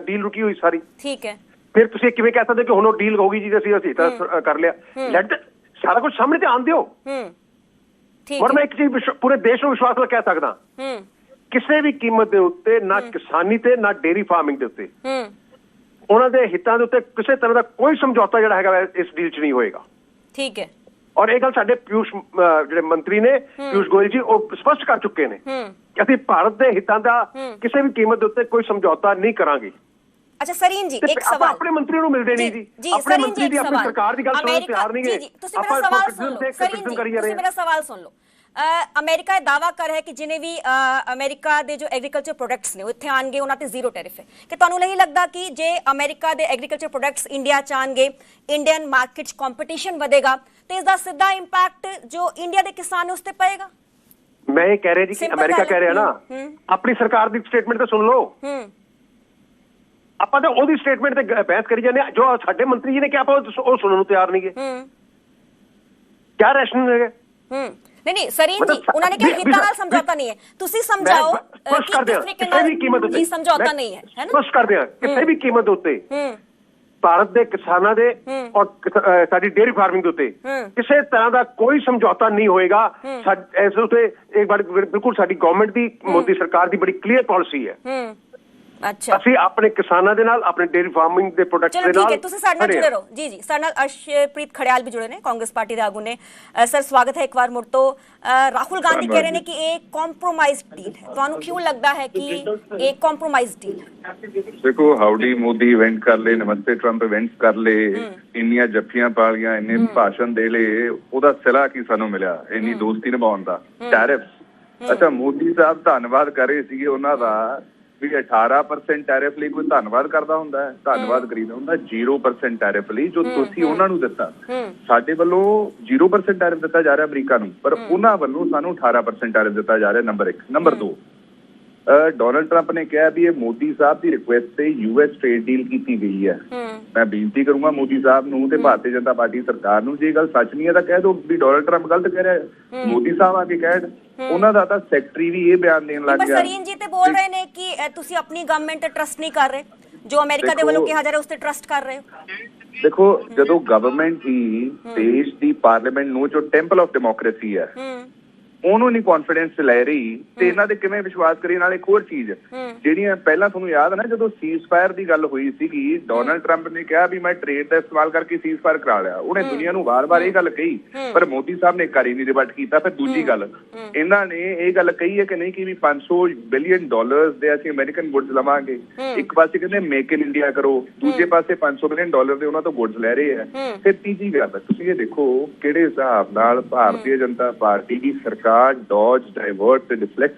ਡੀਲ ਰੁਕੀ ਹੋਈ ਸਾਰੀ। ਠੀਕ ਹੈ। ਫਿਰ ਤੁਸੀਂ ਕਿਵੇਂ ਕਹਿ ਸਕਦੇ ਕਿ ਹੁਣ ਉਹ ਡੀਲ ਹੋਊਗੀ ਜੀ ਅਸੀਂ ਹਿੱਤਾਂ ਕਰ ਲਿਆ? ਲੈਟ ਸਾਰਾ ਕੁਝ ਸਾਹਮਣੇ ਤੇ ਆਣ ਦਿਓ। ਪਰ ਮੈਂ ਇੱਕ ਚੀਜ਼ ਪੂਰੇ ਦੇਸ਼ ਨੂੰ ਵਿਸ਼ਵਾਸ ਨਾਲ ਕਹਿ ਸਕਦਾ, ਕਿਸੇ ਵੀ ਕੀਮਤ ਦੇ ਉੱਤੇ ਨਾ ਕਿਸਾਨੀ ਤੇ ਨਾ ਡੇਅਰੀ ਫਾਰਮਿੰਗ ਦੇ ਉੱਤੇ ਉਹਨਾਂ ਦੇ ਹਿੱਤਾਂ ਦੇ ਉੱਤੇ ਕਿਸੇ ਤਰ੍ਹਾਂ ਦਾ ਕੋਈ ਸਮਝੌਤਾ ਜਿਹੜਾ ਹੈਗਾ ਇਸ ਡੀਲ 'ਚ ਨਹੀਂ ਹੋਏਗਾ। ਠੀਕ ਹੈ। ਔਰ ਇਹ ਗੱਲ ਸਾਡੇ ਪਿਊਸ਼ ਜਿਹੜੇ ਮੰਤਰੀ ਨੇ ਪਿਊਸ਼ ਗੋਇਲ ਜੀ ਉਹ ਸਪਸ਼ਟ ਕਰ ਚੁੱਕੇ ਨੇ ਕਿ ਅਸੀਂ ਭਾਰਤ ਦੇ ਹਿੱਤਾਂ ਦਾ ਕਿਸੇ ਵੀ ਕੀਮਤ ਦੇ ਉੱਤੇ ਕੋਈ ਸਮਝੌਤਾ ਨਹੀਂ ਕਰਾਂਗੇ। ਅੱਛਾ ਸਰੀਨ ਜੀ ਇੱਕ ਸਵਾਲ ਆਪਣੇ ਮੰਤਰੀ ਨੂੰ ਮਿਲਦੇ ਨਹੀਂ ਜੀ, ਆਪਣੇ ਮੰਤਰੀ ਦੀ ਆਪਣੀ ਸਰਕਾਰ ਦੀ ਗੱਲ ਸੁਣਨ ਤਿਆਰ ਨਹੀਂ ਹੈ। ਤੁਸੀਂ ਮੇਰਾ ਸਵਾਲ ਸੁਣ ਲਓ ਸਰੀਨ ਜੀ, ਤੁਸੀਂ ਮੇਰਾ ਸਵਾਲ ਸੁਣ ਲਓ। ਅਮਰੀਕਾ ਇਹ ਦਾਅਵਾ ਕਰ ਹੈ ਕਿ ਜਿਨੇ ਵੀ ਅਮਰੀਕਾ ਦੇ ਜੋ ਐਗਰੀਕਲਚਰ ਪ੍ਰੋਡਕਟਸ ਨੇ ਉਹ ਇੱਥੇ ਆਣਗੇ ਉਹਨਾਂ ਤੇ ਜ਼ੀਰੋ ਟੈਰਿਫ ਹੈ। ਕਿ ਤੁਹਾਨੂੰ ਨਹੀਂ ਲੱਗਦਾ ਕਿ ਜੇ ਅਮਰੀਕਾ ਦੇ ਐਗਰੀਕਲਚਰ ਪ੍ਰੋਡਕਟਸ ਇੰਡੀਆ ਚ ਆਣਗੇ, ਇੰਡੀਅਨ ਮਾਰਕੀਟ 'ਚ ਕੰਪੀਟੀਸ਼ਨ ਵਧੇਗਾ ਤੇ ਇਸ ਦਾ ਸਿੱਧਾ ਇੰਪੈਕਟ ਜੋ ਇੰਡੀਆ ਦੇ ਕਿਸਾਨ ਨੇ ਉਸ ਤੇ ਪਏਗਾ? ਮੈਂ ਇਹ ਕਹਿ ਰਿਹਾ ਜੀ ਕਿ ਅਮਰੀਕਾ ਕਹਿ ਰਿਹਾ ਨਾ, ਆਪਣੀ ਸਰਕਾਰ ਦੀ ਸਟੇਟਮੈਂਟ ਤਾਂ ਸੁਣ ਲਓ। ਆਪਾਂ ਤਾਂ ਉਹਦੀ ਸਟੇਟਮੈਂਟ ਤੇ ਬਹਿਸ ਕਰੀ ਜਾਂਦੇ ਆ, ਜੋ ਸਾਡੇ ਮੰਤਰੀ ਜੀ ਨੇ ਕਿਹਾ ਆਪਾਂ ਉਹ ਸੁਣਨ ਨੂੰ ਤਿਆਰ ਨਹੀਂ ਗਏ। ਕਿਆ ਰੈਸ਼ਨਲ ਹੈਗਾ? ਨਹੀਂ ਸਰੀਨ ਜੀ ਉਹਨਾਂ ਨੇ ਕਿਹਾ ਹਿੱਤਾਂ ਨਾਲ ਸਮਝੌਤਾ ਨਹੀਂ ਹੈ। ਤੁਸੀਂ ਸਮਝਾਓ ਕਿ ਕਿਸੇ ਵੀ ਕੀਮਤ ਉੱਤੇ ਸਮਝੌਤਾ ਨਹੀਂ ਹੈ, ਹੈ ਨਾ? ਸਪਸ਼ਟ ਕਰਦੇ ਆ ਕਿਸੇ ਵੀ ਕੀਮਤ ਦੇ ਉੱਤੇ ਭਾਰਤ ਦੇ ਕਿਸਾਨਾਂ ਦੇ ਔਰ ਸਾਡੀ ਡੇਅਰੀ ਫਾਰਮਿੰਗ ਦੇ ਉੱਤੇ ਕਿਸੇ ਤਰ੍ਹਾਂ ਦਾ ਕੋਈ ਸਮਝੌਤਾ ਨਹੀਂ ਹੋਏਗਾ। ਇਸ ਉੱਤੇ ਇੱਕ ਵਾਰ ਬਿਲਕੁਲ ਸਾਡੀ ਗਵਰਨਮੈਂਟ ਦੀ ਮੋਦੀ ਸਰਕਾਰ ਦੀ ਬੜੀ ਕਲੀਅਰ ਪਾਲਿਸੀ ਹੈ। ਅੱਛਾ, ਅਸੀਂ ਆਪਣੇ ਕਿਸਾਨਾਂ ਦੇ ਨਾਲ ਆਪਣੇ ਡੇਅਰੀ ਫਾਰਮਿੰਗ ਦੇ ਪ੍ਰੋਡਕਟਸ ਦੇ ਨਾਲ। ਚਲੋ ਠੀਕ ਹੈ, ਤੁਸੀਂ ਸਾਡੇ ਨਾਲ ਜੁੜੇ ਰਹੋ। ਜੀ ਜੀ, ਸਾਡੇ ਨਾਲ ਅਰਸ਼ਪ੍ਰੀਤ ਖੜਿਆਲ ਵੀ ਜੁੜੇ ਨੇ, ਕਾਂਗਰਸ ਪਾਰਟੀ ਦੇ ਆਗੂ ਨੇ। ਸਰ ਸਵਾਗਤ ਹੈ ਇੱਕ ਵਾਰ ਮੁੜ ਤੋਂ। ਰਾਹੁਲ ਗਾਂਧੀ ਕਹਿ ਰਹੇ ਨੇ ਕਿ ਇਹ ਕੰਪਰੋਮਾਈਜ਼ਡ ਡੀਲ ਹੈ। ਤੁਹਾਨੂੰ ਕਿਉਂ ਲੱਗਦਾ ਹੈ ਕਿ ਇਹ ਕੰਪਰੋਮਾਈਜ਼ਡ ਡੀਲ ਹੈ? ਦੇਖੋ, ਹਾਊਡੀ ਮੋਦੀ ਇਵੈਂਟ ਕਰ ਲਏ, ਨਮਸਤੇ ਟਰੰਪ ਇਵੈਂਟ ਕਰ ਲਏ, ਇੰਨੀਆਂ ਜੱਫੀਆਂ ਪਾ ਲਈਆਂ, ਇੰਨੇ ਭਾਸ਼ਣ ਦੇ ਲਏ, ਉਹਦਾ ਸਿਲਾ ਕੀ ਸਾਨੂੰ ਮਿਲਿਆ ਇੰਨੀ ਦੋਸਤੀ ਨਿਭਾਉਣ ਦਾ? ਟੈਰਿਫ। ਅੱਛਾ, ਮੋਦੀ ਸਾਹਿਬ ਧੰਨਵਾਦ ਕਰ ਰਹੇ ਸੀਗੇ ਉਹਨਾਂ ਦਾ ਵੀ 18% ਟੈਰਿਫ ਲਈ ਕੋਈ ਧੰਨਵਾਦ ਕਰਦਾ ਹੁੰਦਾ ਹੈ? ਧੰਨਵਾਦ ਕਰੀਦਾ ਹੁੰਦਾ 0% ਟੈਰਿਫ ਲਈ ਜੋ ਤੁਸੀਂ ਉਹਨਾਂ ਨੂੰ ਦਿੱਤਾ। ਸਾਡੇ ਵੱਲੋਂ 0% ਟੈਰਿਫ ਦਿੱਤਾ ਜਾ ਰਿਹਾ ਅਮਰੀਕਾ ਨੂੰ, ਪਰ ਉਹਨਾਂ ਵੱਲੋਂ ਸਾਨੂੰ 18% ਟੈਰਿਫ ਦਿੱਤਾ ਜਾ ਰਿਹਾ। ਨੰਬਰ 1। ਨੰਬਰ 2, ਡੋਨਲਡ ਟਰੰਪ ਨੇ ਕਿਹਾ ਵੀ ਇਹ ਮੋਦੀ ਸਾਹਿਬ ਦੀ ਰਿਕੁਐਸਟ ਤੇ ਯੂਐਸ ਟ੍ਰੇਡ ਡੀਲ ਕੀਤੀ ਗਈ ਹੈ। ਮੈਂ ਬੇਨਤੀ ਕਰੂੰਗਾ ਮੋਦੀ ਸਾਹਿਬ ਨੂੰ ਤੇ ਭਾਰਤੀ ਜਨਤਾ ਪਾਰਟੀ ਸਰਕਾਰ ਨੂੰ, ਜੇ ਗੱਲ ਸੱਚ ਨਹੀਂ ਹੈ ਤਾਂ ਕਹਿ ਦਿਓ ਵੀ ਡੋਨਲਡ ਟਰੰਪ ਗਲਤ ਕਹਿ ਰਿਹਾ। ਮੋਦੀ ਸਾਹਿਬ ਆ ਕੇ ਕਹਿਣ, ਉਹਨਾਂ ਦਾ ਤਾਂ ਸੈਕਟਰੀ ਵੀ ਇਹ ਬਿਆਨ ਦੇਣ ਲੱਗ ਗਿਆ। ਸਰੀਨ ਜੀ ਤੇ ਬੋਲ ਰਹੇ ਨੇ ਕਿ ਤੁਸੀਂ ਆਪਣੀ ਗਵਰਨਮੈਂਟ ਤੇ ਟਰਸਟ ਨਹੀਂ ਕਰ ਰਹੇ, ਜੋ ਅਮਰੀਕਾ ਦੇ ਵੱਲੋਂ ਕਿਹਾ ਜਾ ਰਿਹਾ ਉਸ ਤੇ ਟਰਸਟ ਕਰ ਰਹੇ ਹੋ। ਦੇਖੋ, ਜਦੋਂ ਗਵਰਨਮੈਂਟ ਹੀ ਦੇਸ਼ ਦੀ ਪਾਰਲੀਮੈਂਟ ਨੂੰ ਜੋ ਟੈਂਪਲ ਆਫ ਡੈਮੋਕ੍ਰੇਸੀ ਹੈ ਉਹਨੂੰ ਨਹੀਂ ਕੌਨਫੀਡੈਂਸ ਲੈ ਰਹੀ ਤੇ ਇਹਨਾਂ ਦੇ ਕਿਵੇਂ ਵਿਸ਼ਵਾਸ ਕਰੀਏ? ਨਾਲ ਇੱਕ ਹੋਰ ਚੀਜ਼ ਜਿਹੜੀਆਂ ਪਹਿਲਾਂ ਤੁਹਾਨੂੰ ਯਾਦ ਹੈ ਨਾ, ਜਦੋਂ ਸੀਜ਼ਫਾਇਰ ਦੀ ਗੱਲ ਹੋਈ ਸੀਗੀ, ਡੋਨਲਡ ਟਰੰਪ ਨੇ ਕਿਹਾ ਵੀ ਮੈਂ ਟ੍ਰੇਡ ਦਾ ਇਸਤੇਮਾਲ ਕਰਕੇ ਸੀਜ਼ਫਾਇਰ ਕਰਾ ਲਿਆ। ਉਹਨੇ ਦੁਨੀਆ ਨੂੰ ਵਾਰ-ਵਾਰ ਇਹ ਗੱਲ ਕਹੀ, ਪਰ ਮੋਦੀ ਸਾਹਿਬ ਨੇ ਕਰੀ ਨਹੀਂ ਰਿਬਟ ਕੀਤਾ। ਫਿਰ ਦੂਜੀ ਗੱਲ, ਇਹਨਾਂ ਨੇ ਇਹ ਗੱਲ ਕਹੀ ਹੈ ਕਿ ਨਹੀਂ ਕਿ ਵੀ $500 ਬਿਲੀਅਨ ਦੇ ਅਸੀਂ ਅਮਰੀਕਨ ਗੁੱਡਸ ਲਵਾਂਗੇ। ਇੱਕ ਪਾਸੇ ਕਹਿੰਦੇ ਮੇਕ ਇਨ ਇੰਡੀਆ ਕਰੋ, ਦੂਜੇ ਪਾਸੇ $500 ਬਿਲੀਅਨ ਦੇ ਉਹਨਾਂ ਤੋਂ ਗੁੱਡਸ ਲੈ ਰਹੇ ਆ। ਫਿਰ ਤੀਜੀ ਗੱਲ, ਤੁਸੀਂ ਇਹ ਦੇਖੋ ਕਿਹੜੇ ਹਿਸਾਬ ਨਾਲ ਭਾਰਤੀ ਜਨਤਾ ਪਾਰਟੀ ਦੀ ਸਰਕਾਰ ਡੌਜ, ਡਾਇਵਰਟ ਤੇ ਡਿਫਲੈਕਟ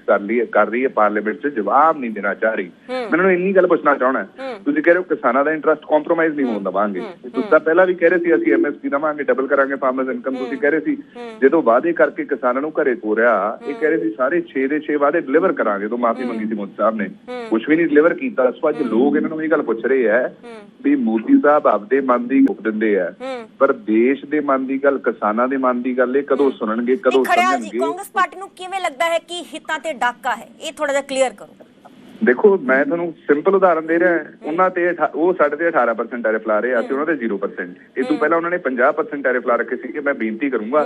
ਕਰ ਰਹੀ ਹੈ ਪਾਰਲੀਮੈਂਟ 'ਚ, ਜਵਾਬ ਨਹੀਂ ਦੇਣਾ ਚਾਹ ਰਹੀ। ਮੈਨੂੰ ਇੰਨੀ ਗੱਲ ਪੁੱਛਣਾ ਚਾਹਣਾ, ਤੁਸੀਂ ਕਹਿ ਰਹੇ ਹੋ ਕਿਸਾਨਾਂ ਦਾ ਇੰਟਰਸਟ ਕੰਪਰੋਮਾਈਜ਼ ਨਹੀਂ ਹੋਣ ਦੇਵਾਂਗੇ। ਤੁਸੀਂ ਤਾਂ ਪਹਿਲਾਂ ਵੀ ਕਹਿ ਰਹੇ ਸੀ ਅਸੀਂ MSP ਦੇਵਾਂਗੇ, ਡਬਲ ਕਰਾਂਗੇ ਫਾਰਮਰਸ ਇਨਕਮ। ਤੁਸੀਂ ਕਹਿ ਰਹੇ ਸੀ ਜਦੋਂ ਵਾਅਦੇ ਕਰਕੇ ਕਿਸਾਨਾਂ ਨੂੰ ਘਰੇ ਤੋਰਿਆ, ਇਹ ਕਹਿ ਰਹੇ ਸੀ ਸਾਰੇ 6 ਦੇ 6 ਵਾਅਦੇ ਡਿਲੀਵਰ ਕਰਾਂਗੇ। ਜਦੋਂ ਮਾਫੀ ਮੰਗੀ ਸੀ ਮੋਦੀ ਸਾਹਿਬ ਨੇ, ਕੁਛ ਵੀ ਨਹੀਂ ਡਿਲੀਵਰ ਕੀਤਾ। ਸੋ ਅੱਜ ਲੋਕ ਇਹਨਾਂ ਨੂੰ ਇਹ ਗੱਲ ਪੁੱਛ ਰਹੇ ਹੈ ਵੀ ਮੋਦੀ ਸਾਹਿਬ ਆਪਦੇ ਮਨ ਦੀ ਮੁੱਕ ਦਿੰਦੇ ਆ, ਪਰ ਦੇਸ਼ ਦੇ ਮਨ ਦੀ ਗੱਲ, ਕਿਸਾਨਾਂ ਦੇ ਮਨ ਦੀ ਗੱਲ ਇਹ ਕਦੋਂ ਸੁਣਨਗੇ, ਕਦੋਂ ਸਮਝਣਗੇ? ਕਾਂਗਰਸ ਪਾਰਟੀ ਨੂੰ ਕਿਵੇਂ ਲੱਗਦਾ ਹੈ ਕਿ ਹਿੱਤਾਂ ਤੇ ਡਾਕਾ ਹੈ? ਇਹ ਥੋੜਾ ਜਿਹਾ ਕਲੀਅਰ ਕਰੋ। ਦੇਖੋ ਮੈਂ ਤੁਹਾਨੂੰ ਸਿੰਪਲ ਉਦਾਹਰਨ ਦੇ ਰਿਹਾ, ਉਹਨਾਂ ਤੇ ਉਹ ਸਾਡੇ ਤੇ 18% ਟੈਰਿਫ ਲਾ ਰਹੇ ਆ ਤੇ ਉਹਨਾਂ ਤੇ 0%। ਇਹ ਤੋਂ ਪਹਿਲਾਂ ਉਹਨਾਂ ਨੇ 50% ਟੈਰਿਫ ਲਾ ਰੱਖੇ ਸੀ। ਕਿ ਮੈਂ ਬੇਨਤੀ ਕਰੂੰਗਾ